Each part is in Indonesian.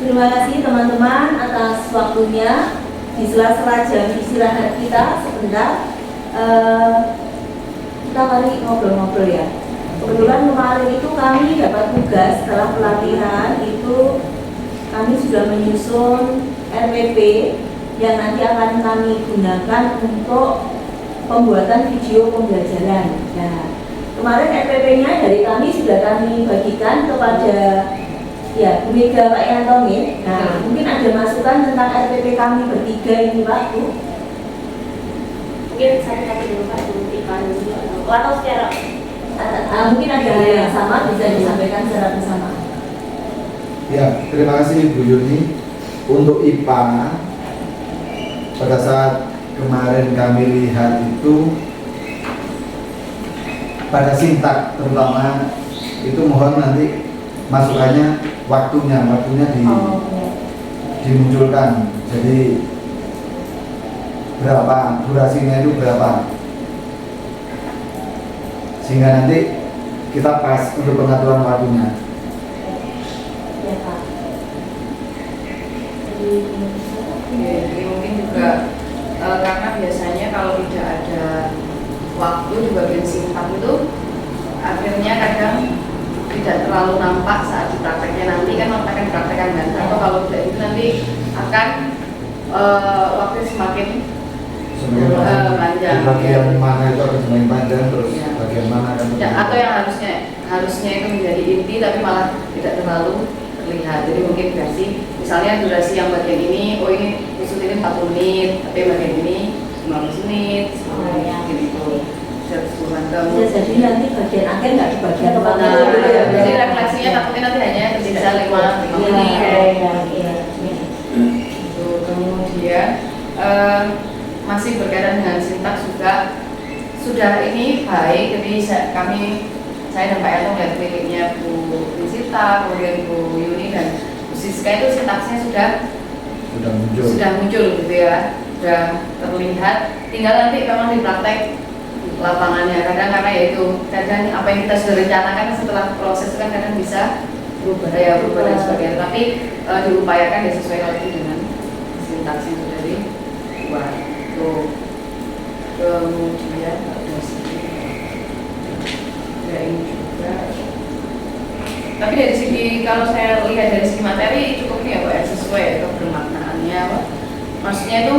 Terima kasih teman-teman atas waktunya di sela-sela jam istirahat kita sebentar. Kita mari ngobrol-ngobrol ya. Kebetulan kemarin itu kami dapat tugas setelah pelatihan itu kami sudah menyusun RPP yang nanti akan kami gunakan untuk pembuatan video pembelajaran. Nah, kemarin RPP-nya dari kami sudah kami bagikan kepada Bu Mega, Pak Yantomin. Nah, mungkin ada masukan tentang RPP kami bertiga ini, Pak, Bu? Mungkin satu-satu dulu, Pak, atau secara mungkin ada hal yang sama bisa disampaikan secara bersama. Ya, terima kasih Bu Yuni. Untuk IPA, pada saat kemarin kami lihat itu pada sintak terutama itu mohon nanti masukannya waktunya dimunculkan. Jadi berapa durasinya itu berapa, sehingga nanti kita pas untuk pengaturan waktunya. Ya, Pak. Jadi mungkin juga karena biasanya kalau tidak ada waktu di bagian sintak itu akhirnya kadang tidak terlalu nampak saat di prakteknya nanti kan akan dipraktekkan kan, atau kalau tidak itu nanti akan waktu semakin panjang. Bagian mana itu akan semakin panjang, terus Ya. bagian mana akan Ya, atau yang harusnya itu menjadi inti tapi malah tidak terlalu terlihat. Jadi mungkin misalnya durasi yang bagian ini, oh ini khusus ini 40 menit, tapi bagian ini 15 menit, 10 menit gitu. Jadi nanti bagian akhir nggak di bagian Nah, jadi refleksinya takutnya nanti hanya tersisa 5 menit. Kemudian masih berkaitan dengan sintak juga sudah ini baik. Jadi saya dan Pak Yanto melihat miliknya Bu Nisita, kemudian Bu Yuni dan Bu Siska itu sintaksnya sudah muncul gitu ya, sudah terlihat. Tinggal nanti memang di praktek lapangannya karena ya itu kadang apa yang kita sudah rencanakan setelah proses itu kan kadang bisa berubah dan sebagainya, tapi diupayakan ya sesuai lagi dengan sintaks yang sudah dibuat. Kemudian ya ini juga, tapi dari segi kalau saya lihat dari segi materi cukup ya Pak, sesuai ya kebermaknaannya Pak. Maksudnya itu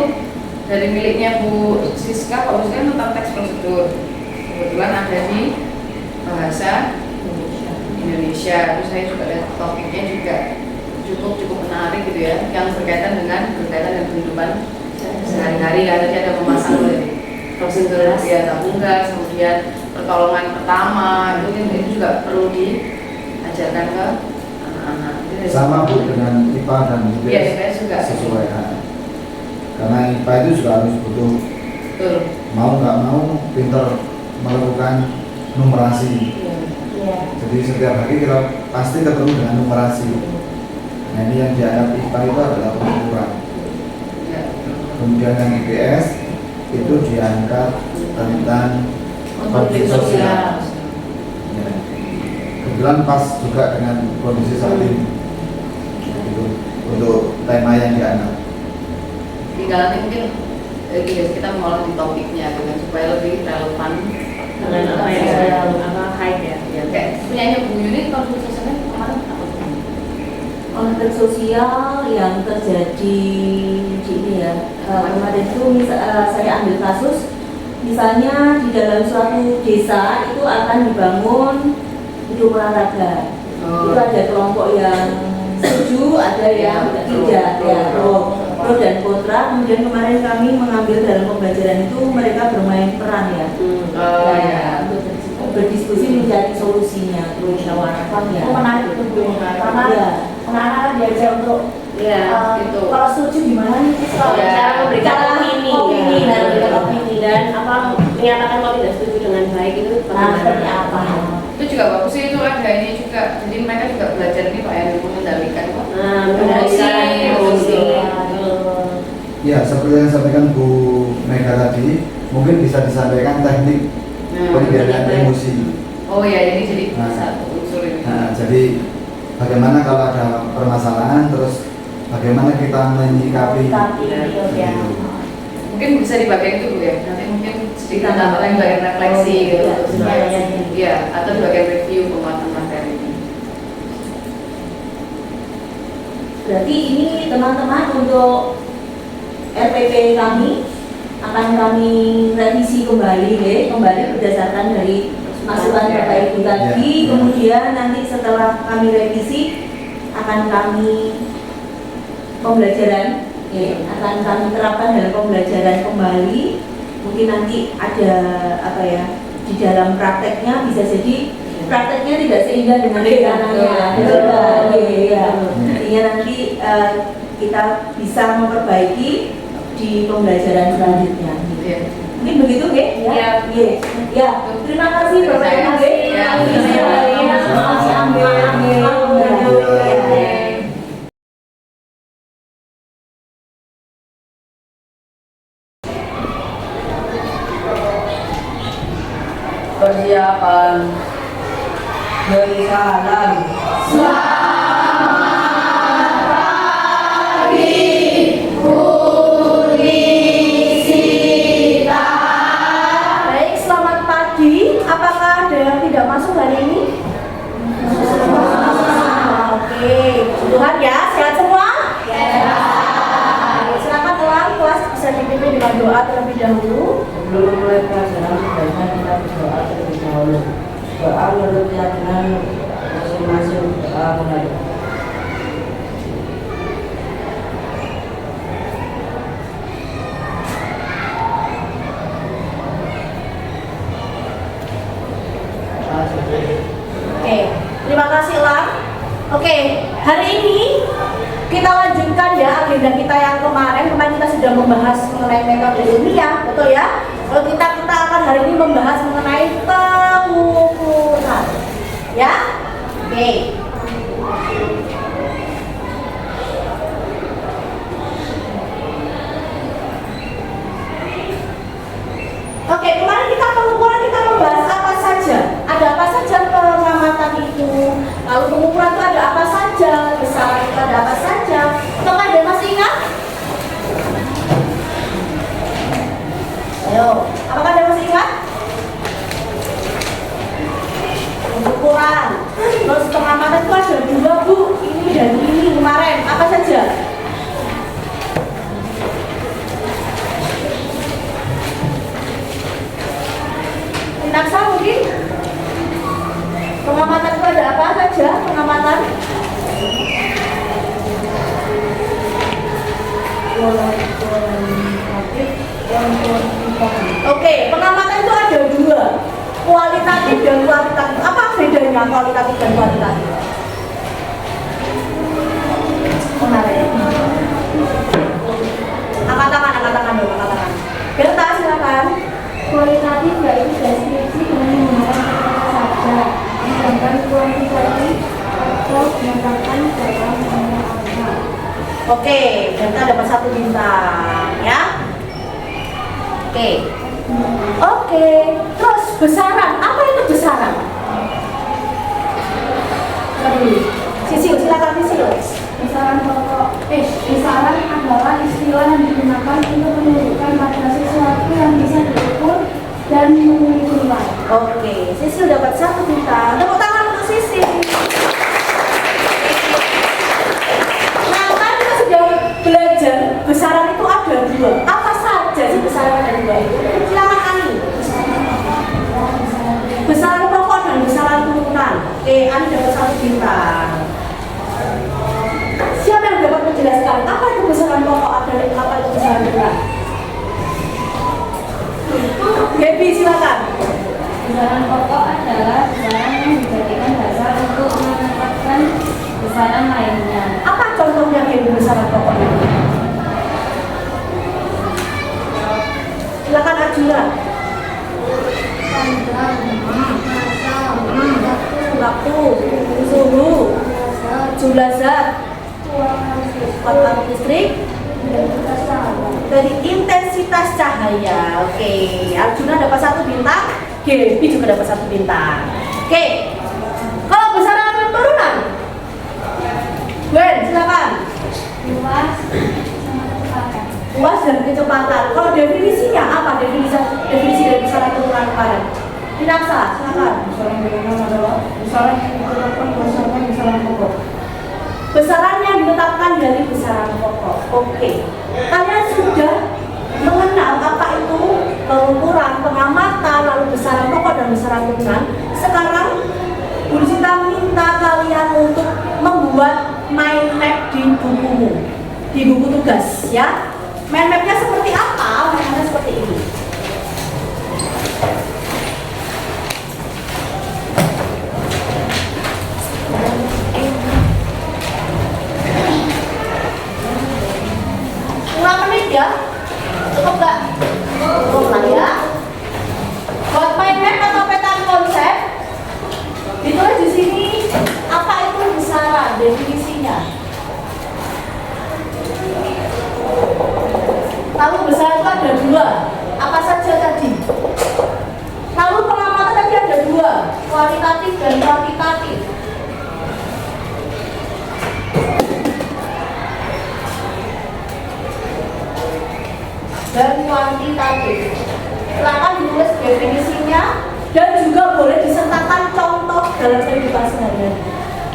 dari miliknya Bu Siska, Pak Siska tentang teks prosedur kebetulan ada di bahasa Indonesia. Terus saya juga lihat topiknya juga cukup menarik gitu ya, yang berkaitan dengan kehidupan sehari-hari. Tadi ada memasang prosedur ya tabung gas, kemudian pertolongan pertama itu juga perlu diajarkan ke anak-anak. Sama Bu dengan IPA dan IPS juga sesuai. Karena IPA itu juga harus butuh mau nggak mau pinter melakukan numerasi. Jadi setiap hari kita pasti ketemu dengan numerasi. Nah ini yang dianggap IPA itu adalah pengukuran. Kemudian yang IPS itu dianggap tentang konflik sosial. Ya. Kebetulan pas juga dengan kondisi saat ini gitu, untuk tema yang dianggap. Tinggal nanti mungkin kita mengolah di topiknya dengan supaya lebih relevan dengan apa yang saya hype ya. Kayak punyanya Bu Yuni konflik sosialnya kemarin apa? Konflik sosial yang terjadi di ini ya, kemarin itu saya ambil kasus misalnya di dalam suatu desa itu akan dibangun gedung olahraga. Itu ada kelompok yang setuju, ada yang tidak ya, pro dan kontra. Kemudian kemarin kami mengambil dalam pembelajaran itu mereka bermain peran ya, berdiskusi mencari solusinya, terus musyawarahkan ya. Menarik itu karena anak-anak diajar untuk gitu. Kalau setuju gimana nih cara memberikan opini dan menyatakan kalau tidak setuju dengan baik itu seperti apa? Itu juga bagus sih, itu ada ini juga. Jadi mereka juga belajar nih Pak yang mengendalikan kok. Emosi. Ya seperti yang disampaikan Bu Mega tadi, mungkin bisa disampaikan teknik pengendalian emosi. Oh ya, ini jadi satu unsur ini. Nah, jadi bagaimana kalau ada permasalahan terus bagaimana kita menyikapi ya. Mungkin bisa di bagian itu Bu ya, nanti mungkin sedikit tambahkan bagian refleksi gitu. Iya, atau di bagian review penguatan materi. Berarti ini teman-teman untuk RPP kami akan kami revisi kembali berdasarkan dari masukan Bapak Ibu tadi. Kemudian nanti setelah kami revisi akan kami pembelajaran akan kami terapkan dalam pembelajaran kembali. Mungkin nanti ada di dalam prakteknya bisa jadi prakteknya tidak seindah dengan rencananya. Sehingga nanti kita bisa memperbaiki di pembelajaran selanjutnya. Mungkin begitu, ya. Terima kasih Bapak Ibu. Persiapan beri salam. Baik, selamat pagi. Apakah ada yang tidak masuk hari ini? Oke, Tuhan ya, sehat semua? Silakan ulang kelas bisa dipimpin dengan doa terlebih dahulu. Sebelum mulai pelajaran sebaiknya kita berdoa terlebih dahulu. Doa menurut keyakinan masing-masing doa menurut. Oke, terima kasih Lang. Oke, hari ini kita lanjutkan ya agenda kita yang kemarin kita sudah membahas mengenai metode ilmiah, betul ya? Kalau kita akan hari ini membahas mengenai pengukuran, ya? Oke. Oke, kemarin kita pengukuran kita membahas apa saja? Ada apa saja pengamatan itu? Lalu pengukuran itu ada apa saja? Besaran itu ada apa saja? Apakah ada masih ingat? Ayo, apakah ada masih ingat? Pengukuran. Terus pengamatan itu ada dua Bu, ini dan ini kemarin. Apa saja? Naksa mungkin? Pengamatan itu ada apa saja? Pengamatan? Oke, pengamatan itu ada dua, kualitatif dan kualitatif. Apa bedanya kualitatif dan kualitatif? Menarik. Angkat tangan dulu, angkat tangan. Berta, silakan. Kualitatif yaitu deskripsi yang menggunakan kata saja, sedangkan kuantitatif atau menyatakan dalam angka. Oke, Berta dapat 1 bintang, ya. Oke. Terus besaran, apa itu besaran? Sisil, silakan Sisil. Besaran adalah istilah yang digunakan untuk menunjukkan pada sesuatu yang bisa diukur dan memiliki nilai. Oke, Sisil dapat 1 bintang. Tepuk tangan untuk Sisil. Nah, kan kita sudah belajar besaran itu ada dua. Apa saja sih besaran ada dua itu? Silakan Ani. Besaran pokok dan besaran turunan. Oke, Ani dapat 1 bintang. Siapa yang dapat menjelaskan apa itu besaran pokok dan apa itu besaran turunan? Gaby, silakan. Besaran pokok adalah besaran yang dijadikan dasar untuk menetapkan besaran lainnya. Apa contohnya Gaby besaran pokoknya? Silakan Arjuna. Waktu, suhu, jumlah zat, kekuatan listrik, dari intensitas cahaya. Oke, Arjuna dapat 1 bintang, Gaby juga dapat 1 bintang. Oke, kalau besaran turunan, Gwen silakan. Luas dan kecepatan. Kalau definisinya apa? Definisi dari besaran ukuran karet. Pinaksa, silakan. Besaran bangunan adalah besaran yang ditetapkan berdasarkan besaran pokok. Besaran yang ditetapkan dari besaran pokok. Oke. Kalian sudah mengenal apa itu pengukuran, pengamatan, lalu besaran pokok dan besaran turunan. Sekarang Bu Sita minta kalian untuk membuat mind map di bukumu, di buku tugas, ya. Mind mapnya seperti apa? Mind mapnya seperti ini. Kurang menit ya? Cukup nggak? Cukup lah ya. Buat mind map atau peta konsep, ditulis di sini apa itu besaran, definisinya. Lalu besaran itu ada dua, apa saja tadi? Lalu pengamatan tadi ada dua, kualitatif dan kuantitatif. Dan kuantitatif. Silakan ditulis definisinya dan juga boleh disertakan contoh dalam kehidupan sehari-hari.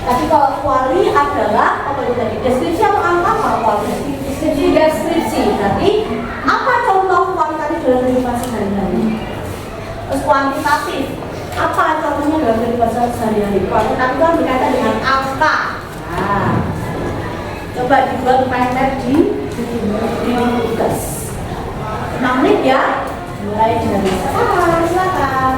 Tadi kalau kuali adalah apa itu tadi? Deskripsi atau apa kuali? Deskripsi. Tadi apa contoh kualitatif dalam kehidupan sehari-hari? Terus kuantitatif. Apa contohnya dalam kehidupan sehari-hari? Kuantitatif itu berkaitan dengan angka. Nah, coba dibuat mind map di tugas. 6 menit ya. Mulai dari sekarang, silakan.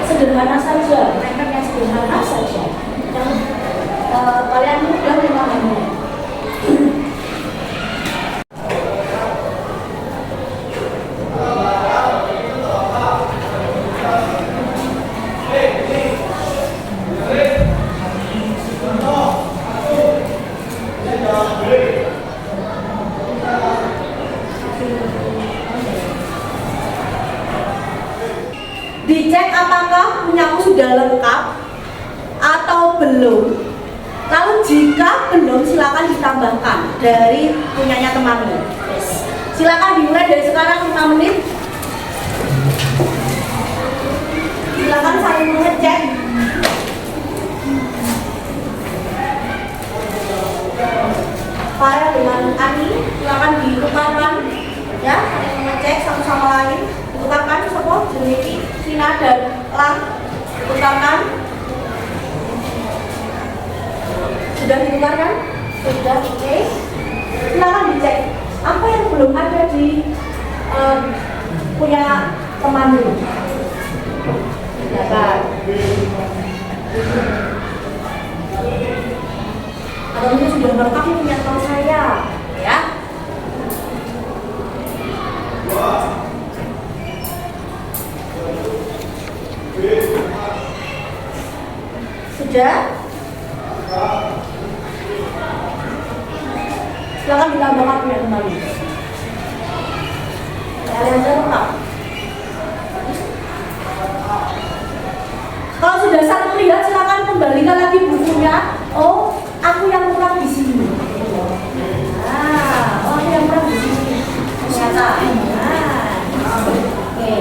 Sederhana saja, mereka yang sederhana saja. Yang kalian mudah memahami. Dicek apakah punyamu sudah lengkap atau belum. Lalu jika belum, silakan ditambahkan dari punyanya temanmu. Yes. Silakan dimulai dari sekarang 5 menit. Silakan saling mengecek. Farel dengan Ani, silakan ditukarkan, ya, saling mengecek satu sama lain. Ditukarkan, sopo, Jeniki, Sina dan Lang, ditukarkan. Sudah ditukarkan? Sudah, oke. Silakan dicek apa yang belum ada di punya temanmu. Silakan. Atau ini sudah lengkap ini punya teman saya, ya. Sudah? Silakan ditambahkan punya teman. Kalian lengkap. Kalau sudah saling melihat, silakan kembalikan lagi bukunya. Oh, aku yang kurang di sini. Nah, oh, aku yang kurang di sini. Ternyata. Nah, oke.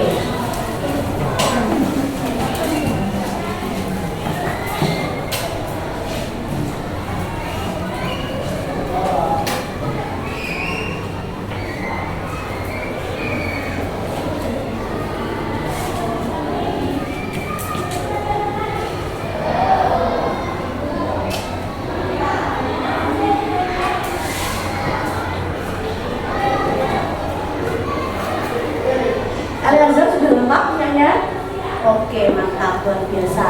Alianza sudah lengkap punyanya? Oke, mantap, luar biasa.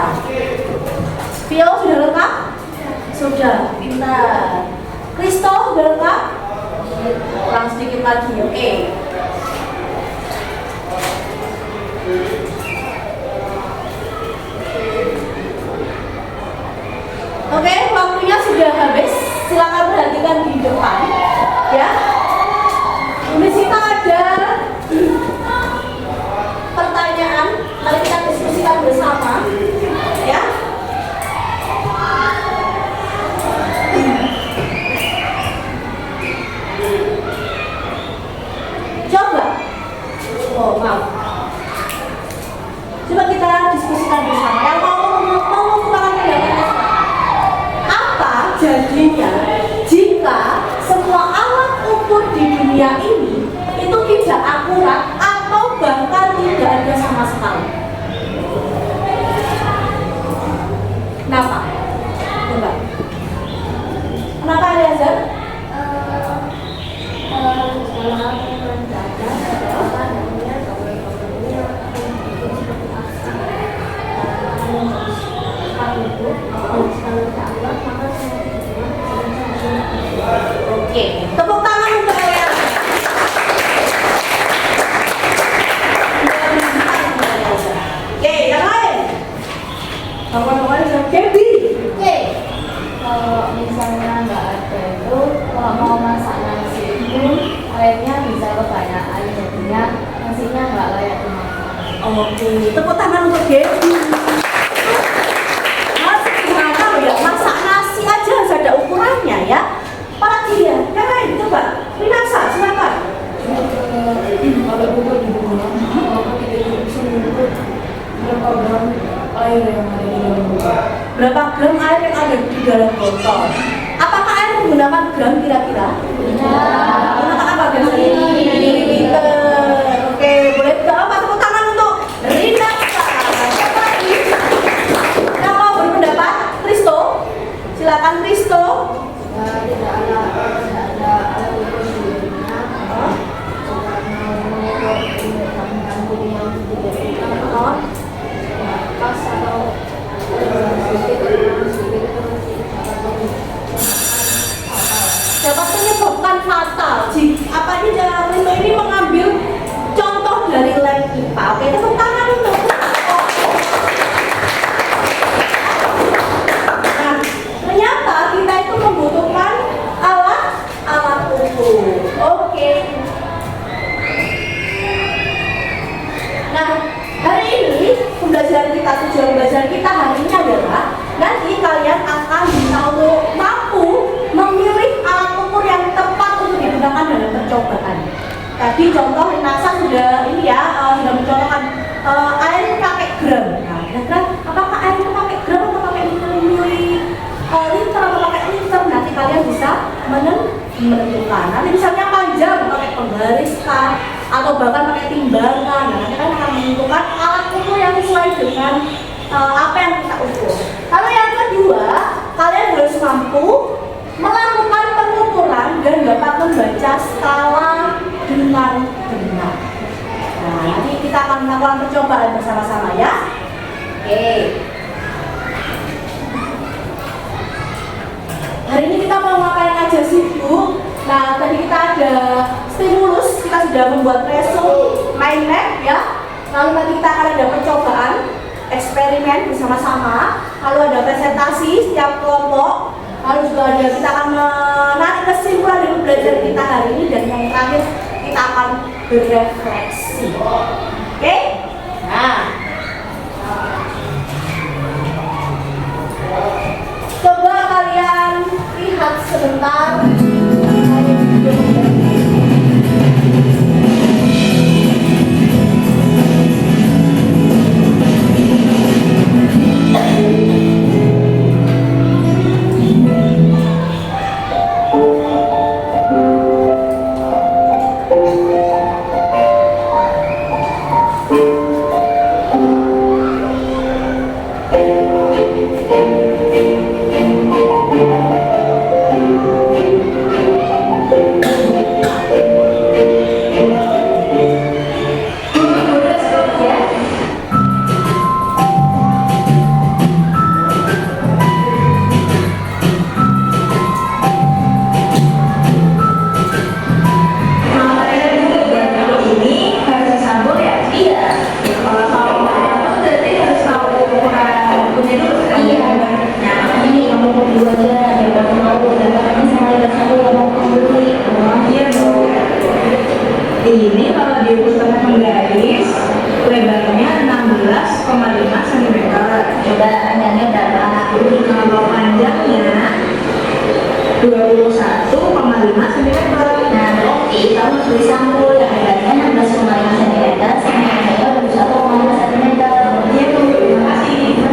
Vio sudah lengkap? Sudah, pintar. Kristo sudah lengkap? Kurang sedikit lagi, oke. sudah habis, silakan perhatikan di depan, ya. Di sini ada pertanyaan, mari kita diskusikan bersama, ya. Coba, oh maaf, coba kita diskusikan bersama. Yang mau mengutarakan pendapatnya, apa jadinya jika semua alat ukur di dunia ini itu tidak akurat atau bahkan tidak ada sama sekali? Kenapa? Coba. Kenapa Eliezer? Oke, tepuk tangan untuk kalian. Oke, yang lain. Kawan-kawan yang Kedi. Oke, kalau misalnya nggak ada itu, kalau mau masak nasi itu airnya bisa kebanyakan, jadinya nasinya nggak layak dimakan. Oke, tepuk tangan untuk Kedi. Mas, gimana loh ya? Masak nasi aja harus ada ukurannya ya. Apalagi ya? Yang lain, coba. Minasa, silakan. Kalau buku di rumah, maka kita bisa mengukur berapa gram air yang ada di dalam botol. Berapa gram air yang ada di dalam botol? Apakah air menggunakan gram kira-kira? Menggunakan apa biasanya? Mililiter. Oke, boleh apa tepuk tangan untuk Rina. Siapa lagi? Yang mau berpendapat? Kristo? Silakan Kristo. Tidak ada alat ukur sebelumnya. Jika mau mengukur kandungan yang tidak pas atau Dapat menyebabkan fatal. Apa ini Kristo ini mengambil contoh dari lab IPA. Oke, tepuk tangan untuk. Nah, ternyata kita itu membutuhkan alat ukur. Oke. Nah, hari ini tujuan pembelajaran kita hari ini adalah nanti kalian akan bisa untuk mampu memilih alat ukur yang tepat untuk digunakan dalam percobaan. Tadi contoh NASA sudah ini ya, sudah mencontohkan air pakai gram. Nah, kira-kira apakah air itu pakai gram atau pakai liter atau pakai liter? Nanti kalian bisa menentukan. Nanti misalnya panjang pakai penggariskan atau bahkan pakai timbangan. Nah, nanti kalian akan menentukan alat ukur yang sesuai dengan apa yang kita ukur. Lalu yang kedua, kalian harus mampu melakukan pengukuran dan dapat membaca skala dengan benar. Nah, nanti kita akan melakukan percobaan bersama-sama ya. Oke. Hari ini kita mau ngapain aja sih Bu? Nah, tadi kita ada stimulus, kita sudah membuat resume, mind map ya. Lalu nanti kita akan ada percobaan, eksperimen bersama-sama. Lalu ada presentasi setiap kelompok. Lalu juga ada kita akan menarik kesimpulan dari pembelajaran kita hari ini, dan yang terakhir kita akan berefleksi. Oke? Nah, coba kalian lihat sebentar. Ini kalau diukur tengah menggaris, lebarnya 16,5 cm. Coba panjangnya berapa? Kalau panjangnya 21,5 cm. Nah, berarti kamu harus beli sampul yang lebarnya 16,5 cm sama yang lebarnya 21,5 cm. Iya, Bu. Terima kasih.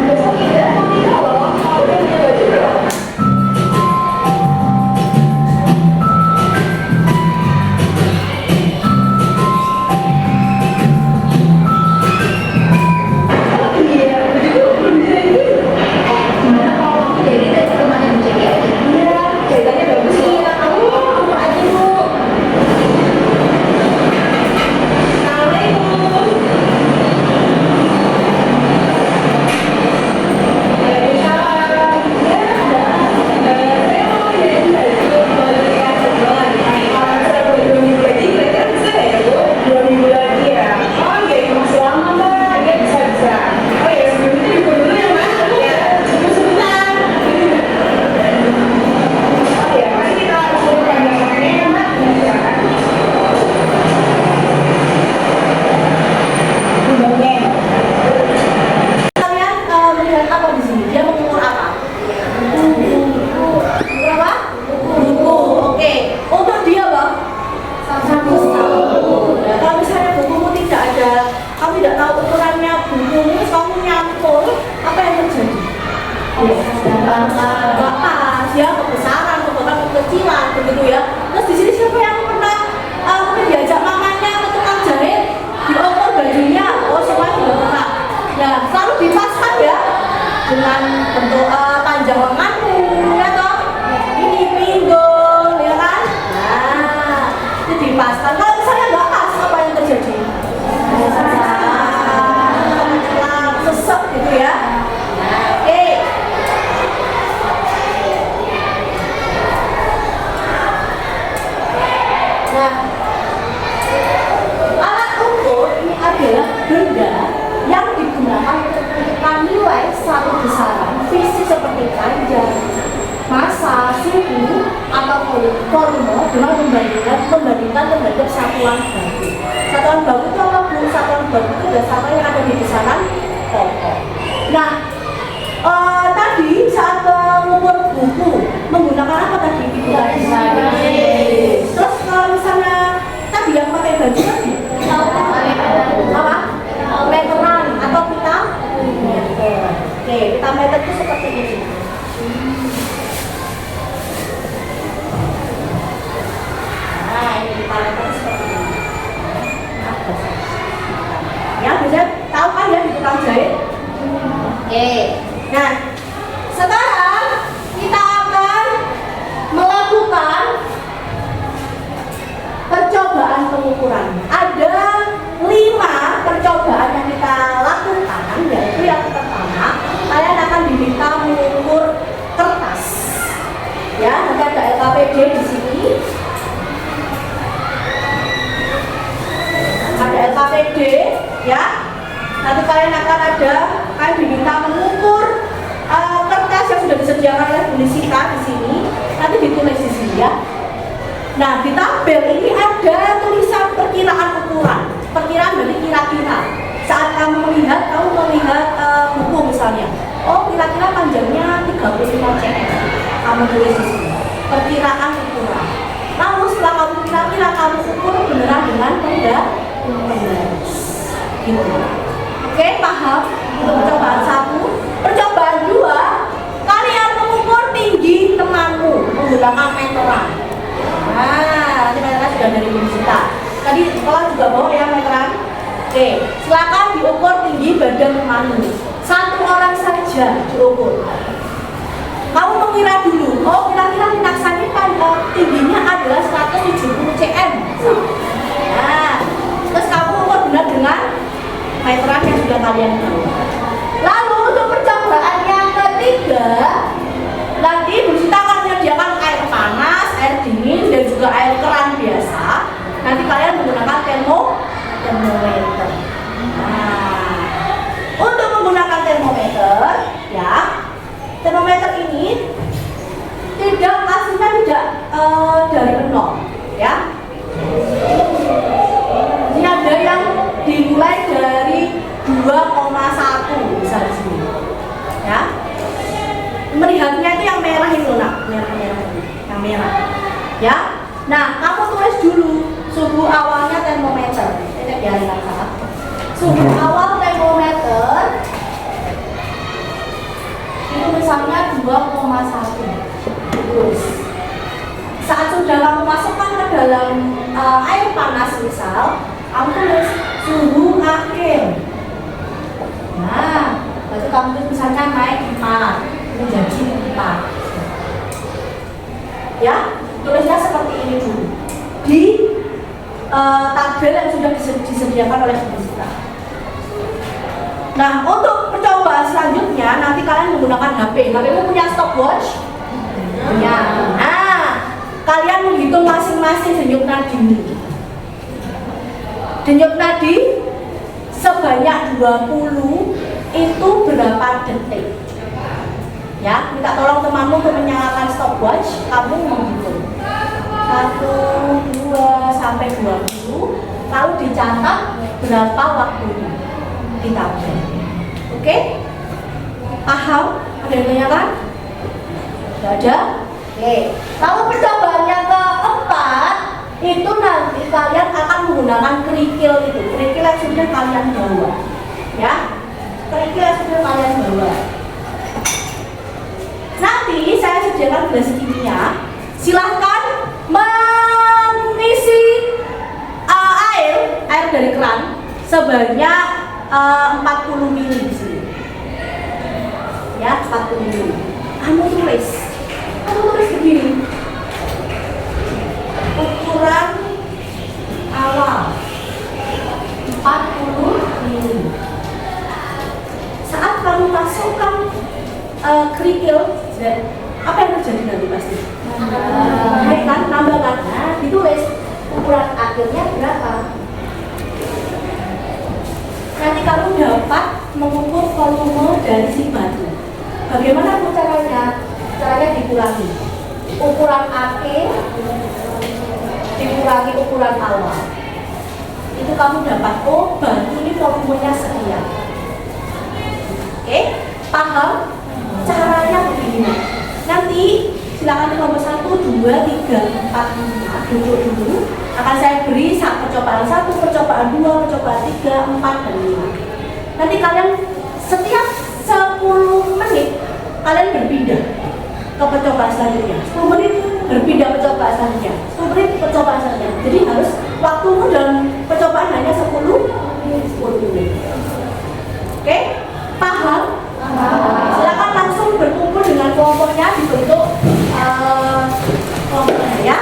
Dengan bentuk panjang lenganmu, ya toh? Ini pinggul, ya kan? Nah, itu dipaskan. Kalau misalnya nggak pas, apa yang terjadi? Sesek gitu ya. Nah, oke. Nah, alat ukur ini adalah benda yang digunakan untuk menilai satu besaran fisik seperti panjang, massa, suhu, atau volume dengan membandingkan terhadap satuan baku. Satuan baku itu apa? Satuan baku itu adalah satuan yang ada di besaran pokok. Nah, tadi saat mengukur buku menggunakan apa tadi? Terus kalau misalnya tadi yang pakai baju tadi apa? Meteran atau pita meter. Oke, pita meter itu seperti ini. Nah, ini pita meter seperti ini. Ya, bisa tahu kan ya di tukang jahit? Oke. Nah, sekarang kita akan melakukan percobaan pengukuran. Ada 5 percobaan yang kita lakukan, yaitu yang pertama, kalian akan diminta mengukur kertas. Ya, nanti ada LKPD di sini. Ada LKPD, ya. Nanti kalian diminta mengukur kertas yang sudah disediakan oleh Bu Nisita di sini. Nanti ditulis di sini ya. Nah, di tabel ini ada tulisan perkiraan ukuran. Perkiraan berarti kira-kira. Saat kamu melihat buku misalnya, oh kira-kira panjangnya 35 cm. Kamu tulis di sini. Perkiraan ukuran. Lalu setelah kamu kira-kira, kamu ukur beneran dengan penggaris. Gitu. Oke, paham? Untuk percobaan 1. Percobaan 2, kalian mengukur tinggi temanmu menggunakan meteran. Nah, nanti meteran sudah dari Bu Nisita. Tadi sekolah juga bawa ya meteran. Oke, silakan diukur tinggi badan temanmu. 1 orang saja diukur. Kamu mengira dulu, oh kira-kira Ninaksani tingginya adalah 170 cm. Nah, terus kamu ukur benar dengan meteran yang sudah kalian tahu. Lalu untuk percobaan yang ketiga, nanti Bu Nisita akan menyediakan air panas, air dingin, dan juga air keran biasa. Nanti kalian menggunakan termometer. Nah, untuk menggunakan termometer, ya, termometer ini hasilnya tidak dari 0, ya. misal kamu tulis suhu akhir. Nah, berarti kamu tulis misalnya naik 4 menjadi 4. Ya, tulisnya seperti ini dulu di tabel yang sudah disediakan oleh peserta. Nah, untuk percobaan selanjutnya nanti kalian menggunakan HP. HP-mu punya stopwatch? Punya. Nah, kalian menghitung masing-masing denyut nadi. Denyut nadi sebanyak 20 itu berapa detik? Ya, minta tolong temanmu untuk menyalakan stopwatch. Kamu menghitung 1, 2 sampai 20, lalu dicatat berapa waktunya di tabel. Oke? Paham? Ada yang tanyakan? Tidak ada? Oke. Lalu percobaannya keempat, itu nanti kalian akan menggunakan kerikil itu. Kerikil yang sudah kalian bawa. Ya? Kerikil yang sudah kalian bawa. Nanti saya sediakan gelas kimia. Silahkan mengisi air dari keran sebanyak 40 ml di sini. Ya, 40 ml. Kamu tulis begini. Ukuran awal 40 ml. Saat kamu masukkan kerikil, apa yang terjadi nanti pasti? Nambahkan. Nah, ditulis ukuran akhirnya berapa. Nanti kamu dapat mengukur volume dari si batu. Bagaimana caranya? Caranya dikurangi ukuran akhir dikurangi ukuran awal. Itu kamu dapat, oh batu ini volumenya sekian. Oke, paham? Caranya begini. Nanti silakan kelompok 1, 2, 3, 4, 5 duduk dulu. Akan saya beri percobaan 1, percobaan 2, percobaan 3, 4, dan 5. Nanti kalian setiap 10 menit kalian berpindah ke percobaan selanjutnya. 10 menit berpindah percobaan selanjutnya. 10 menit percobaan selanjutnya. Jadi harus waktumu dalam percobaan hanya 10 menit. Oke? Paham? Silakan langsung berkumpul dengan kelompoknya dibentuk kelompoknya ya.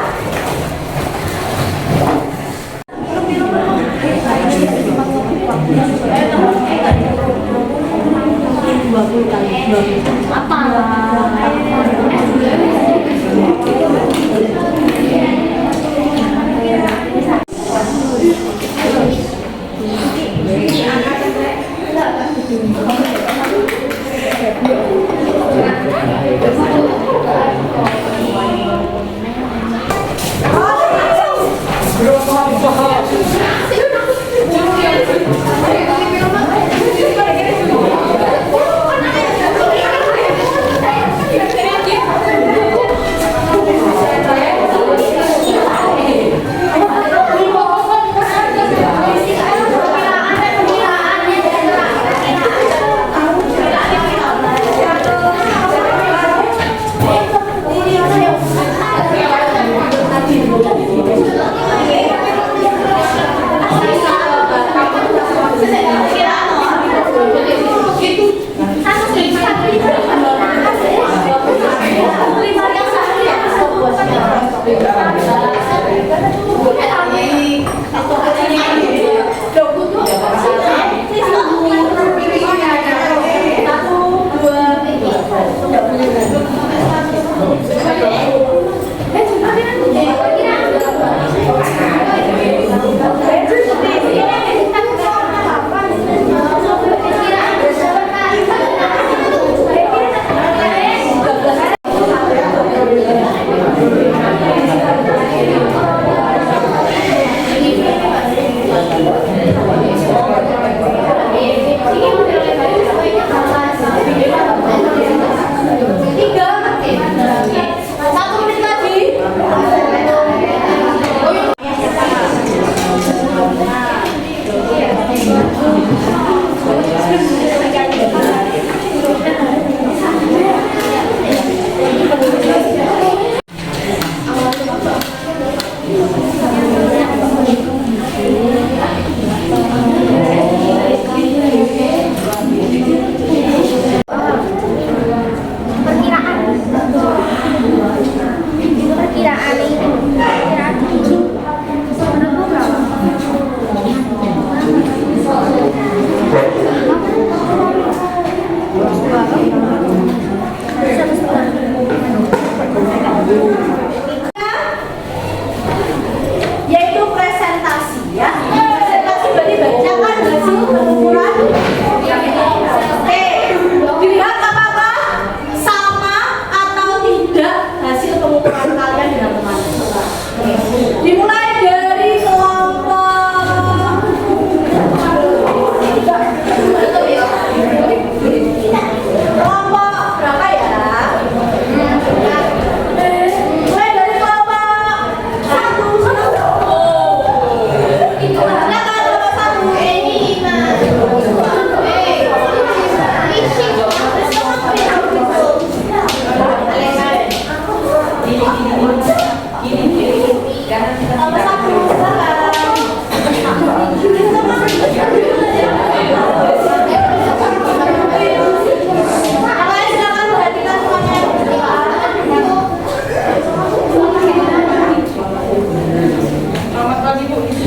Apa?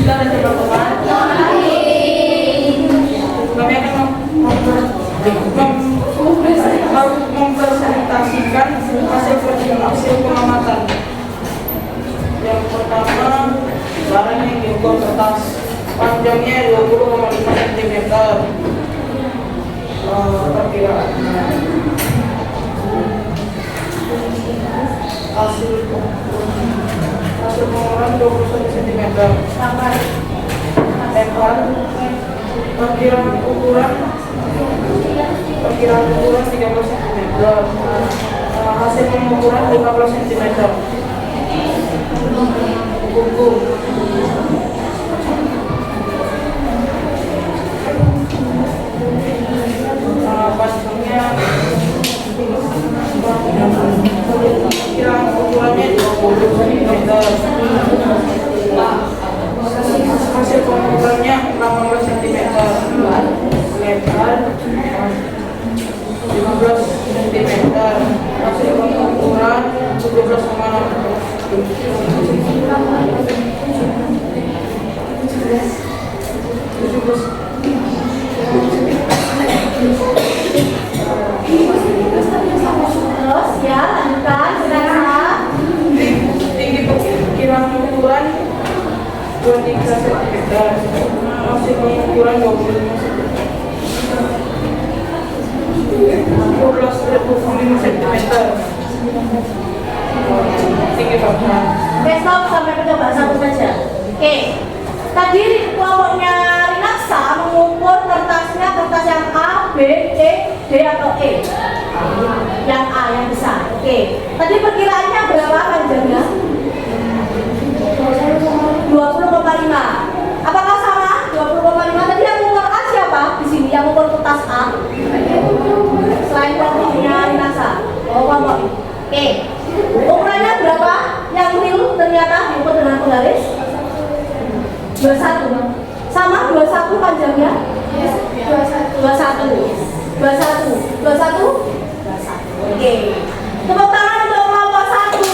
Silakan teman-teman. Kami akan mempresentasikan hasil pengamatan. Yang pertama, barang yang diukur kertas, panjangnya 20,5 cm. Perkiraannya hasil pengukuran 21 cm. Lebar, perkiraan ukuran 13 cm. Hasil pengukuran 15 cm. Buku panjangnya perkiraan ukurannya 20 cm. Hasil pengukurannya 18 cm. Lebar 15 cm. Hasil pengukuran Terus ya, lanjutkan, saudara. tinggi perkiraan ukuran 23 cm. Hasil pengukuran 25 cm. 25 cm. Tinggi bangunan. Oke, stop sampai percobaan satu saja. Oke, tadi kelompoknya Rinaksa mengukur kertasnya, kertas yang A, B, C, D atau E. Yang A yang besar. Oke, tadi perkiraannya berapa panjangnya? 20,5. Apakah sama? 20,5. Tadi yang mengukur A siapa? Di sini yang mengukur kertas A. Selain kelompoknya Rinaksa. Oh, kelompok. Oke. Ukurannya berapa? Yang real ternyata diukur dengan penggaris 21. Sama 21 panjangnya? 21. Oke. Tepuk tangan untuk kelompok 1.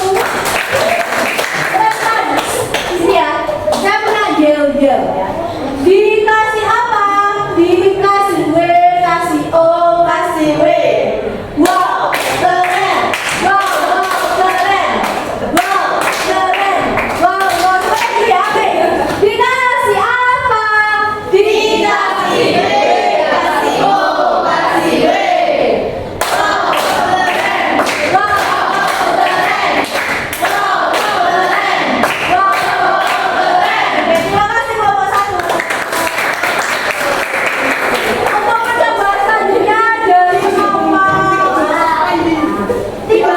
Teruskan. Di sini ya. Saya punya gel-gel ya. Dikasih apa? Dikasih W, kasih O, kasih W. Wow, keren. Wow, keren. Wow, keren. Wow, seperti ya. Dikasih apa? Dikasih W, kasih O, kasih W. Wow, keren. Wow, keren. Wow, keren. Wow, keren. Oke, terima kasih kelompok 1. Untuk percobaan selanjutnya dari kelompok 3.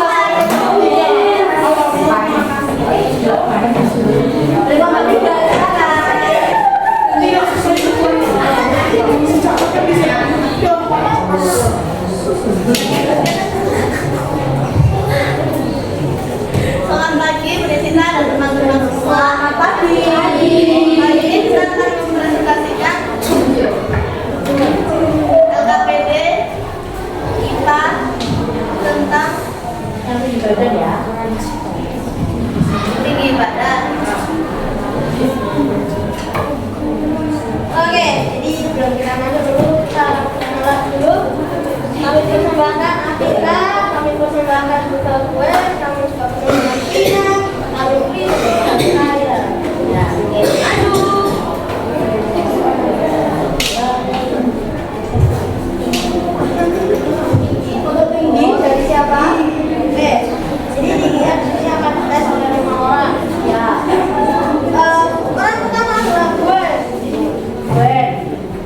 Dari kelompok 3, selamat pagi, Bu Desita dan teman-teman semua. Selamat pagi. Hari ini kita akan mempresentasikan LKPD IPA tentang yang tinggi badan ya. Tinggi badan. Oke, jadi sebelum kita masuk dulu, kita kenalan dulu. Kami persembahkan Atika, kami persembahkan Buka Kue, kami juga persembahkan Tina, kami beri saya. Ya, oke, aduh. Untuk tinggi dari siapa? Oke, jadi tingginya disini akan tes oleh 5 orang. Ya. Orang pertama adalah gue.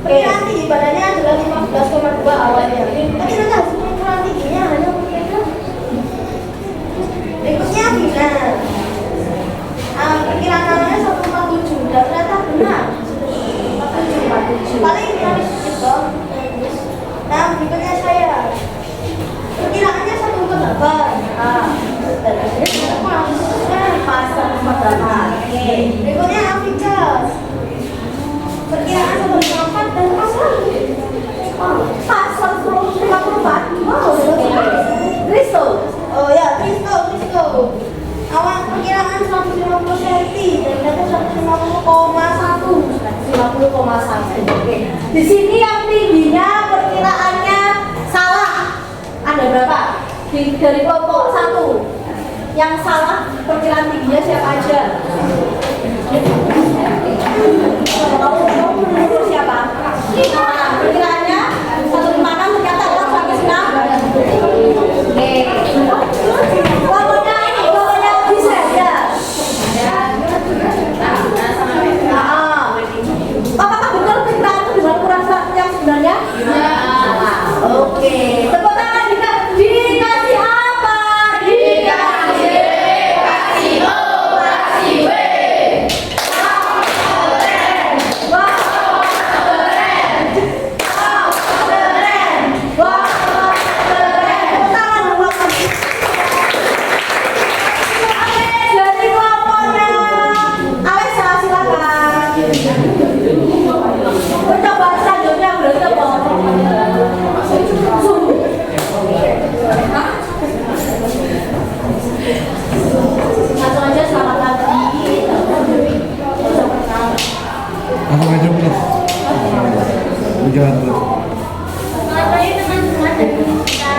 Perkiraan tinggi badannya adalah 15,2 awalnya. Tapi nanti hasil pengukuran tingginya hanya mungkin. Berikutnya benar. Perkiraan namanya 147 dan ternyata benar. 47. Paling habis itu. Nah, berikutnya saya. Perkiraannya 1,8. Dan akhirnya pas 1,8. Oke. Berikutnya Afrika. Perkiraan 1,4 dan pas lagi. Pas 1,54. Wow, Risto. Oh ya, Risto. Awal perkiraan 150 cm dan ternyata 150,1. 50,1. Oke. Di sini yang tingginya perkiraannya salah. Ada berapa? Dari kelompok 1. Yang salah perkiraan tingginya siapa aja? Kamu menurut siapa? Nah, perkiraannya 1,6 ternyata adalah 106. Oke. Kelompoknya ini, kelompoknya bisa ya. Apakah betul perkiraan itu dengan ukuran yang sebenarnya? Oke. Tepuk tangan dikasih apa? Dikasih operasi W. Langsung aja please. Jangan terus. Selamat pagi teman-teman dan kita.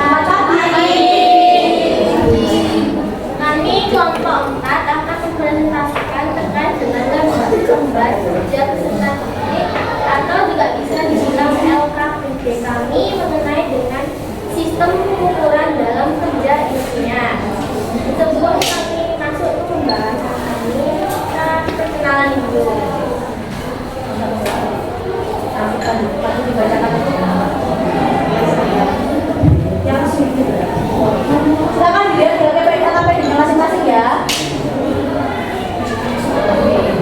Kami kelompok 4 akan mempresentasikan terkait dengan gambar kembar kerja peserta didik atau juga bisa dibilang LKPD kami mengenai dengan sistem pengukuran dalam kerja isinya. Sebelum kami masuk ke pembahasan kami, kita perkenalan dulu. Silakan dilihat LKPD masing-masing ya.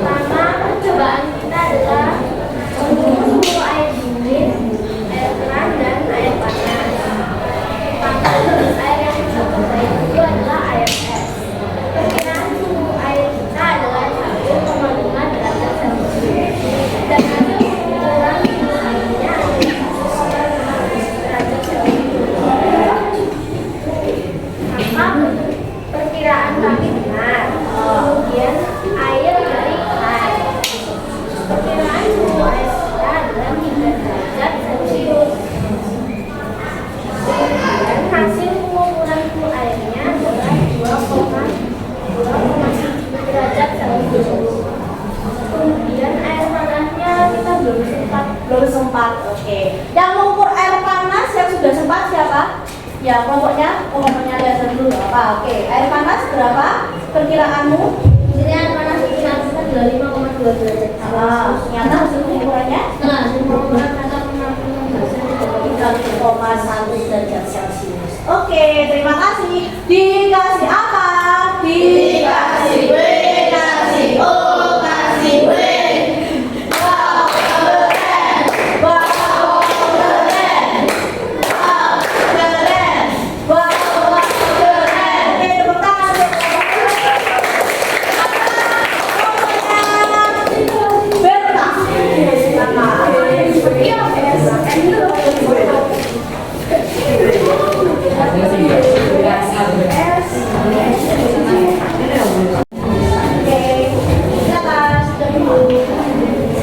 Pertama, percobaan kita adalah suhu air dingin, air keran, dan air panas. Maka jenis air yang kita coba itu adalah air es. Perkiraan suhu air kita adalah 1,5 derajat Celcius. Dan hasil pengukuran suhu airnya adalah 100 derajat Celcius. Maka perkiraan kami benar. Kemudian air dari keran. Perkiraan suhu air kita adalah 3 derajat Celcius. Dan hasil pengukuran suhu airnya adalah 2,7 derajat Celcius. Kemudian air panasnya kita belum sempat. Oke. Yang mengukur air panas yang sudah sempat siapa? Ya, kelompoknya lihat dulu apa? Oke. Air panas berapa? Perkiraanmu? Jadi air panas kita adalah 5,2 derajat Celcius. Ternyata hasil pengukurannya? Nah, hasil pengukuran kata 3,1 derajat Celcius. Oke, terima kasih. Dikasih apa? Dikasih W, kasih O, kasih W. Wow, keren. Wow, keren. Wow, keren. Wow, keren. Oke, tepuk tangan.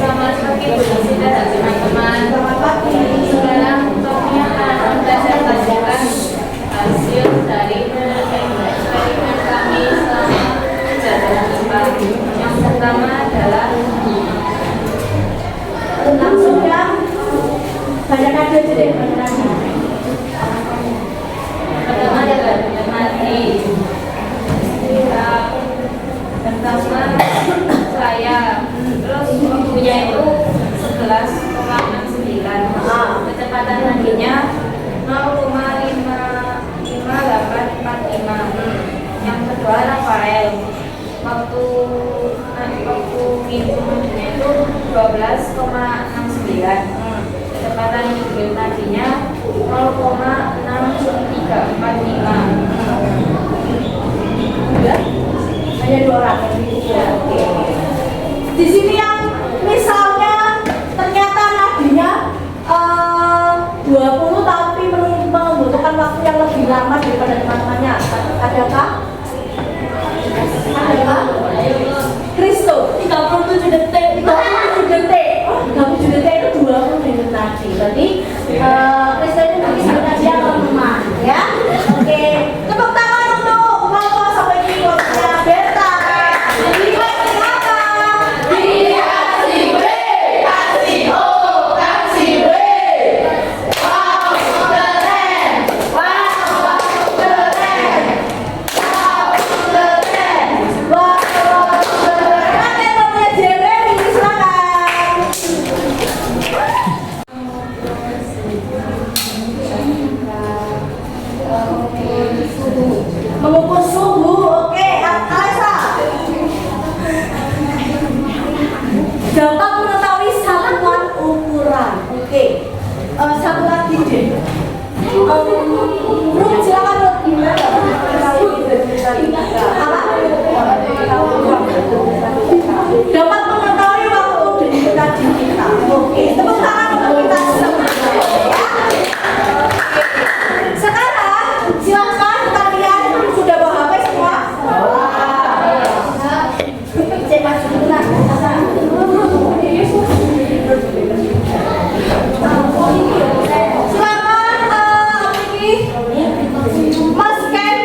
Selamat pagi Bu Sida dan teman-teman. Selamat pagi. Sekarang topiknya akan mempresentasikan hasil dari eksperimen kami selama pelajaran IPA. Yang pertama adalah Langsung yang banyak aja deh, banyak aja. pertama adalah mati. Pertama saya terus waktunya itu 11,69. Kecepatan laginya 0,55845. Yang kedua Rafael, waktu ngitungnya itu 12,69. Kecepatan Miguel tadinya 0,6345. Hanya 2 orang. Oke. Di sini yang misalnya ternyata nadinya 20 tapi membutuhkan waktu yang lebih lama daripada teman-temannya. Adakah? Adakah? Kristo 37 detik, 37 detik. Ruth, silakan Ruth. Dapat mengetahui waktu dan kita. Oke, tepuk tangan untuk kita semua. Sekarang silakan kalian sudah bawa HP semua. Silakan Mas scan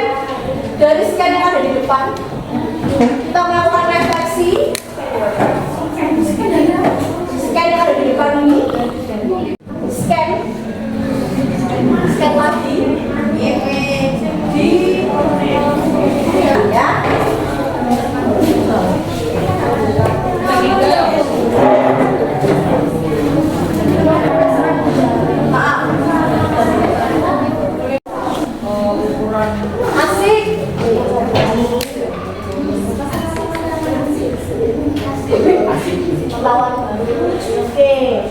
dari scan yang ada di depan. Kita melakukan refleksi. Scan yang ada di depan ini. Scan lagi. Ya. Asik. Lawan baru. Oke,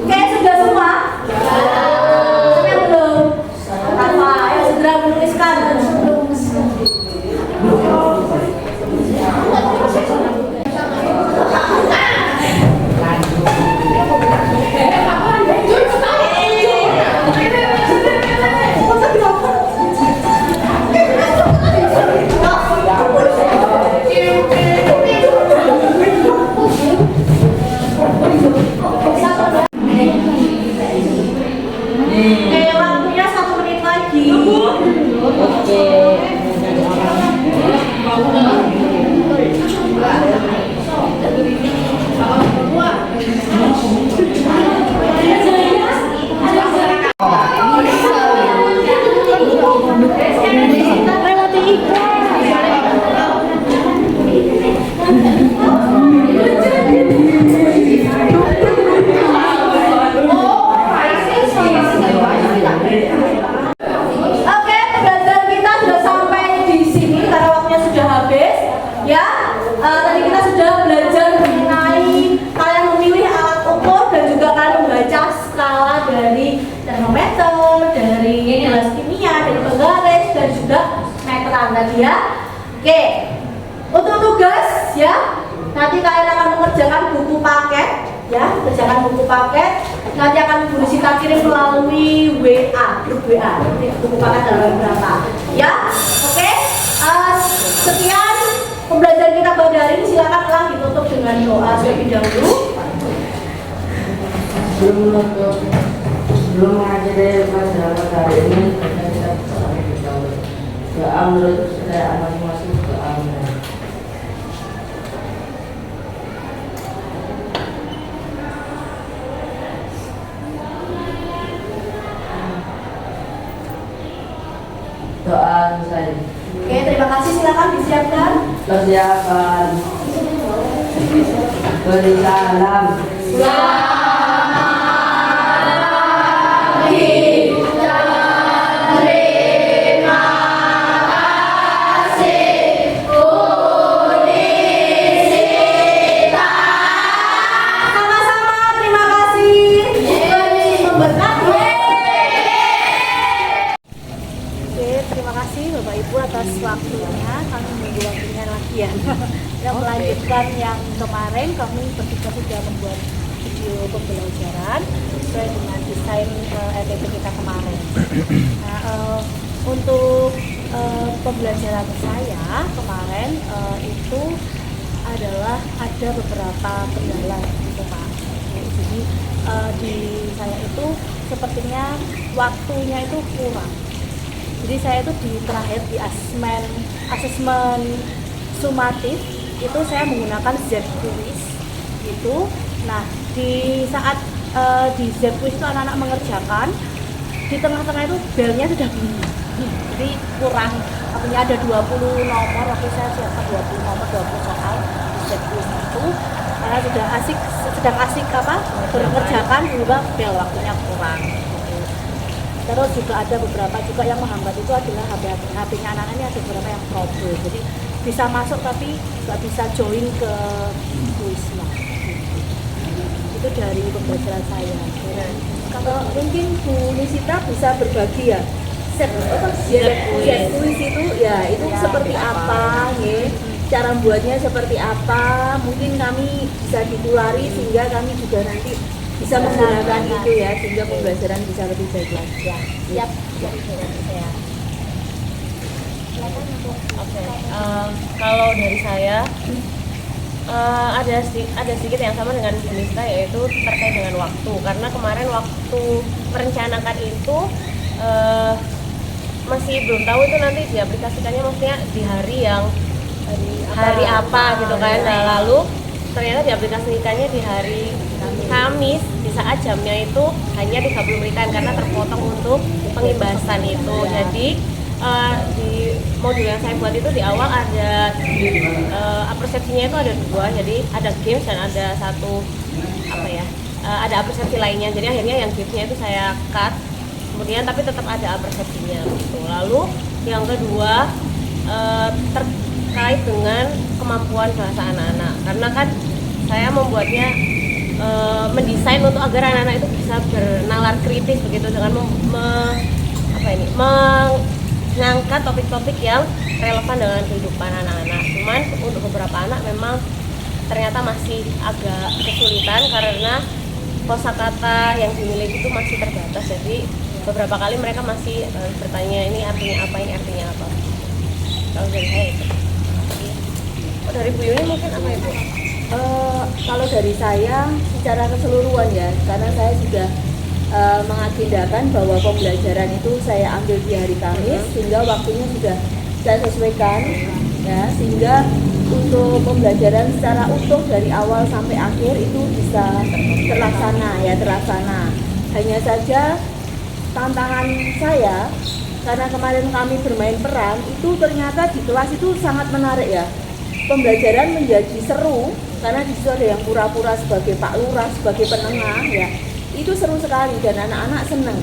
sudah semua? Sampai belum? Apa? Ayo segera menuliskan. Waktunya 1 menit lagi. Oke, pembelajaran kita sudah sampai di sini karena waktunya sudah habis. Ya, tadi kita sudah belajar mengenai kalian memilih alat ukur dan juga kalian membaca skala dari termometer, dari gelas kimia, dari penggaris dan juga meteran tadi ya. Oke, untuk tugas ya, nanti kalian akan mengerjakan buku paket ya, kerjakan buku paket. Nanti akan Bu Sita kirim melalui WA, grup WA. Nanti buku paket dalam berapa? Ya, oke. Sekian pembelajaran kita pada hari ini. Silakan ulang ditutup dengan doa terlebih dahulu. Sebelum mengakhiri pelajaran hari ini, kita doa menurut saya masing-masing doa. Doa saya. Oke, terima kasih. Silakan disiapkan. Persiapan. Beri salam. Sama-sama, terima kasih. Tuhan memberkati. Oke, terima kasih Bapak Ibu atas waktunya. Kami menunggu waktunya lagi ya. Kita melanjutkan yang kemarin kami bertiga sudah membuat video pembelajaran sesuai dengan desain RPP kita kemarin. Nah, untuk pembelajaran saya kemarin itu adalah ada beberapa kendala gitu Pak. Jadi di saya itu sepertinya waktunya itu kurang. Jadi saya itu di terakhir di asesmen sumatif itu saya menggunakan Z-quiz gitu. Nah di saat di Z-quiz itu anak-anak mengerjakan, di tengah-tengah itu belnya sudah bunyi. Jadi kurang, artinya ada 20 nomor, waktu saya siapkan 20 nomor, 20 soal di Z-quiz itu karena sudah sedang asik mengerjakan juga bel waktunya kurang. Terus juga ada beberapa juga yang menghambat itu adalah HP-nya anak-anak ini ada beberapa yang trouble, jadi bisa masuk tapi nggak bisa join ke kuisnya. Itu dari pembelajaran saya. Kalau mungkin Bu Nisita bisa berbagi ya set kuis itu ya itu seperti apa ya, cara buatnya seperti apa, mungkin kami bisa ditulari sehingga kami juga nanti bisa menggunakan itu ya, sehingga pembelajaran bisa lebih baik lagi. Siap. Oke, kalau dari saya ada sedikit yang sama dengan Bu Nista, yaitu terkait dengan waktu. Karena kemarin waktu merencanakan itu masih belum tahu itu nanti diaplikasikannya maksudnya di hari yang hari apa gitu kan. Nah, lalu ternyata diaplikasikannya di hari Kamis di saat jamnya itu hanya 30 menitan karena terpotong untuk pengimbasan itu. Jadi di modul yang saya buat itu di awal ada persepsinya itu ada dua, jadi ada games dan ada satu ada persepsi lainnya. Jadi akhirnya yang gamesnya itu saya cut, kemudian tapi tetap ada persepsinya gitu. Lalu yang kedua terkait dengan kemampuan bahasa anak-anak, karena kan saya membuatnya mendesain untuk agar anak-anak itu bisa bernalar kritis begitu dengan mengangkat topik-topik yang relevan dengan kehidupan anak-anak. Cuman untuk beberapa anak memang ternyata masih agak kesulitan karena kosakata yang dimiliki itu masih terbatas. Jadi beberapa kali mereka masih bertanya ini artinya apa, ini artinya apa. Kalau dari saya itu. Dari Bu Yuni mungkin apa Ibu? Kalau dari saya secara keseluruhan ya, karena saya sudah mengagendakan bahwa pembelajaran itu saya ambil di hari Kamis, sehingga waktunya sudah saya sesuaikan ya, sehingga untuk pembelajaran secara utuh dari awal sampai akhir itu bisa terlaksana. Hanya saja tantangan saya karena kemarin kami bermain peran itu ternyata di kelas itu sangat menarik ya. Pembelajaran menjadi seru karena di situ ada yang pura-pura sebagai Pak Lurah, sebagai penengah ya. Itu seru sekali dan anak-anak senang.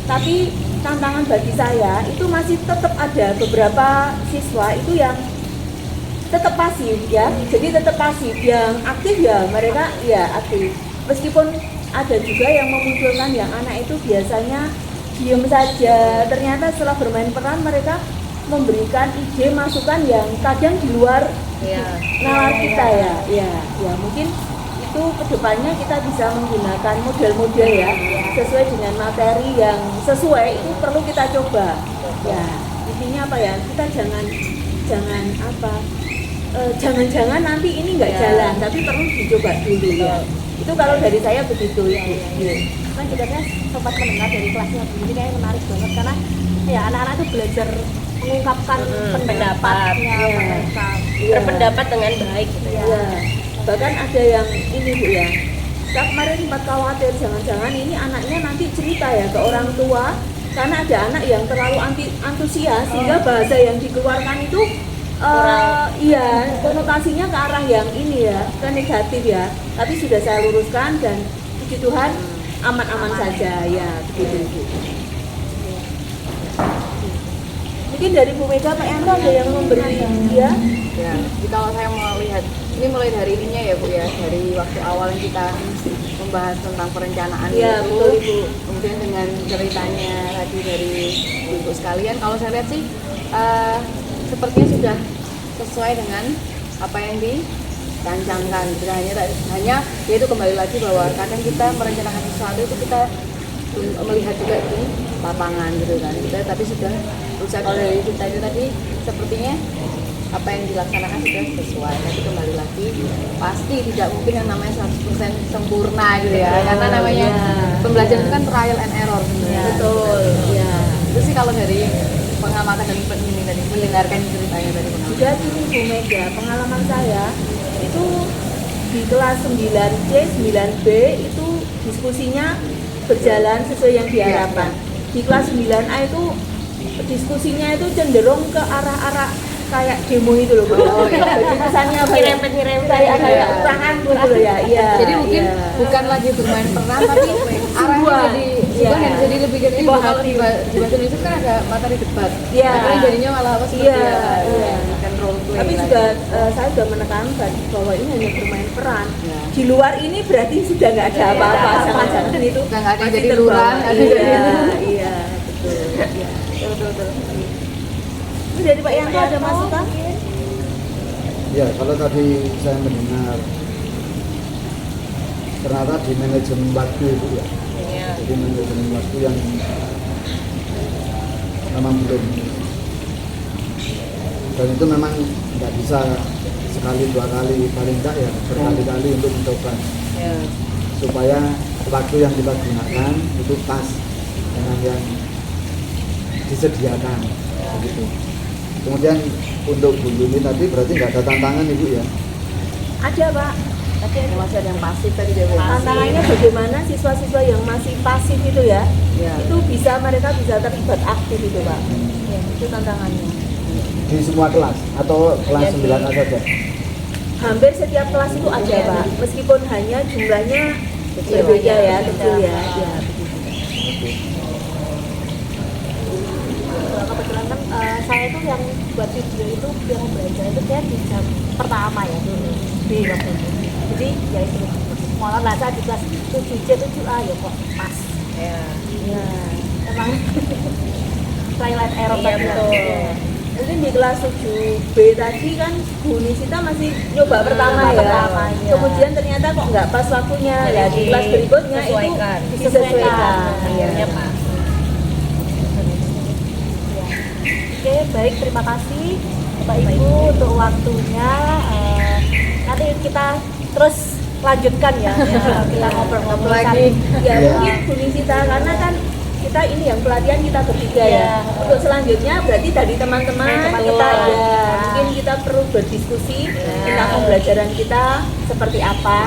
Tapi tantangan bagi saya itu masih tetap ada beberapa siswa itu yang tetap pasif ya. Jadi tetap pasif, yang aktif ya mereka ya aktif. Meskipun ada juga yang memunculkan yang anak itu biasanya diam saja. Ternyata setelah bermain peran mereka memberikan ide masukan yang kadang di luar nalar kita ya mungkin itu kedepannya kita bisa menggunakan model-model ya sesuai dengan materi yang sesuai, itu perlu kita coba ya. Intinya apa ya, kita jangan nanti ini nggak jalan, tapi perlu dicoba dulu ya. Itu kalau dari saya begitu ya. Kan juga saya sempat mendengar dari kelasnya, jadi kayak menarik banget karena ya anak-anak itu belajar mengungkapkan pendapatnya mereka, berpendapat dengan baik gitu ya. Bahkan ada yang ini Bu ya, saya kemarin sempat khawatir jangan-jangan ini anaknya nanti cerita ya ke orang tua, karena ada anak yang terlalu antusias sehingga bahasa yang dikeluarkan itu konotasinya ke arah yang ini ya, ke negatif ya. Tapi sudah saya luruskan dan puji Tuhan aman-aman saja ya, begitu Bu. Mungkin dari Bu Mega, Pak Yanto ada yang memberi dia? Ya, jadi kalau saya mau lihat ini mulai dari ininya ya Bu ya, dari waktu awal kita membahas tentang perencanaan ya, itu, betul, Ibu. Kemudian dengan ceritanya tadi dari Ibu sekalian, kalau saya lihat sih sepertinya sudah sesuai dengan apa yang dirancangkan. Hanya yaitu kembali lagi bahwa kadang kita merencanakan sesuatu itu kita melihat juga di lapangan gitu kan. Tapi sudah usaha kalau dari kita itu tadi sepertinya apa yang dilaksanakan sudah sesuai. Tapi kembali lagi pasti tidak mungkin yang namanya 100% sempurna gitu ya. Karena namanya pembelajaran itu kan trial and error sebenarnya. Betul. Ya. Itu sih kalau dari pengamatan dan ini tadi mendengarkan ceritanya dari pengamatan. Juga ini Bu Mega, pengalaman saya itu di kelas 9C, 9B itu diskusinya berjalan sesuai yang diharapkan. Di kelas 9A itu diskusinya itu cenderung ke arah-arah kayak demo itu loh Bu. Jadi kesannya apa ya? Kayak urangan gitu loh ya. Iya. Jadi mungkin bukan lagi bermain peran tapi arahnya jadi lebih gede. Kalau di bahasa Indonesia kan ada materi debat. Iya. Materi jadinya malah apa seperti kan role play. Tapi juga saya sudah menekankan bahwa ini hanya bermain peran. Di luar ini berarti sudah nggak ada apa-apa. Jangan-jangan itu nggak ada yang jadi lurah. Iya, betul. Betul. Ini dari Pak Yanto ada masukan? Ya, kalau tadi saya mendengar ternyata di manajemen waktu itu ya, Iya. jadi manajemen waktu yang memang belum, dan itu memang nggak bisa sekali dua kali, paling enggak ya berkali-kali untuk mencoba Ya. supaya waktu yang kita gunakan itu pas dengan yang disediakan begitu. Kemudian untuk Bu Yuni tadi berarti nggak ada tantangan Ibu ya? Ada Pak. Tapi masih ada yang pasif tadi dia bilang. Tantangannya bagaimana siswa-siswa yang masih pasif itu ya, Ya. itu mereka bisa terlibat aktif itu Pak. Ya, itu tantangannya. Di semua kelas atau kelas 9 saja? Hampir setiap kelas itu ada Pak, meskipun hanya jumlahnya berbeda ya, kecil ya. Ya, begitu. Kebetulan kan saya tuh yang buat video itu yang belajar itu kayak di jam pertama ya di waktu itu. Jadi ya itu malah lah saya di kelas 7C 7A ya kok pas. Ya. Ya. Emang trial and error Iya, tadi. betul. Ya. Mungkin di kelas 7B tadi kan Bu Nisita masih nyoba pertama ya. pertama, iya. Kemudian ternyata kok nggak pas waktunya. Ya di kelas berikutnya Disesuaikan. itu disesuaikan. Akhirnya Iya. Pak. Oke, baik, terima kasih Bapak Ibu untuk waktunya. Nanti kita terus lanjutkan ya. Kita ngobrol-ngobrol lagi. Ya Iya. mungkin Bu Nisita karena kan kita ini yang pelatihan kita bertiga Iya. ya. Untuk selanjutnya berarti dari teman-teman Teman-teman kita kita. ya mungkin kita perlu berdiskusi tentang pembelajaran kita seperti apa.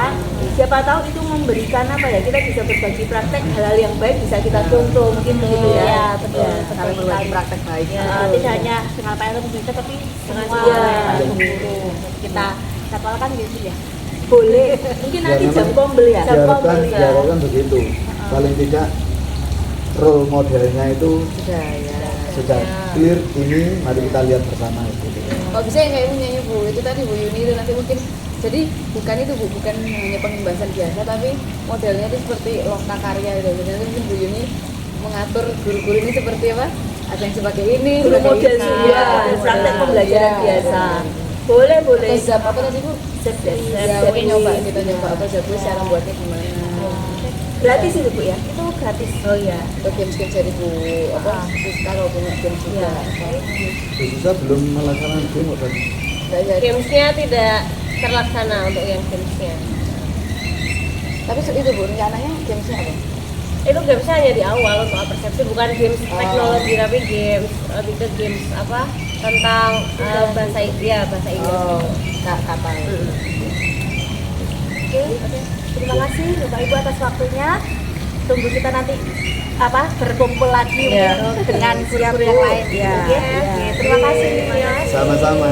Siapa tahu itu memberikan apa ya, kita bisa berbagi praktek hal-hal yang baik bisa kita contoh mungkin begitu ya. Iya, betul. Saling berbagi praktek baik. Tidak hanya dengan Pak Ero bisa, tapi semua Iya. guru. Kita jadwalkan gitu ya. Boleh. Mungkin nanti Ya, jam memang kombel ya. diharapkan begitu. Paling tidak role modelnya itu sudah clear. Ini mari kita lihat bersama gitu. Kalau bisa yang kayak punya Bu, itu tadi Bu Yuni itu nanti mungkin jadi bukan itu Bu, bukan hanya pengembangan biasa tapi modelnya itu seperti loka karya gitu. Jadi nanti mungkin Bu Yuni mengatur guru-guru ini seperti apa? Ada yang sebagai ini, Guru sebagai model ini. juga, praktek pembelajaran Iya. biasa. Boleh. Atau zap apa tadi Bu? Ya, mungkin nyoba kita nyoba apa zap cara buatnya gimana? Gratis itu Bu ya? Itu gratis. Oh iya. Atau games-games dari Bu apa? Kalau punya games juga. Bisa belum melaksanakan demo tadi. Nggak jadi. Gamesnya tidak terlaksana untuk yang gamesnya. Tapi itu Bu, rencananya gamesnya apa? Itu gamesnya hanya di awal untuk persepsi, bukan games teknologi tapi games lebih ke games apa tentang bahasa bahasa Inggris. Oh, kata. Oke, terima kasih Bapak Ibu atas waktunya. Tunggu kita nanti berkumpul lagi Ya. dengan guru-guru yang lain. Ya. Oke, terima kasih. Sama-sama.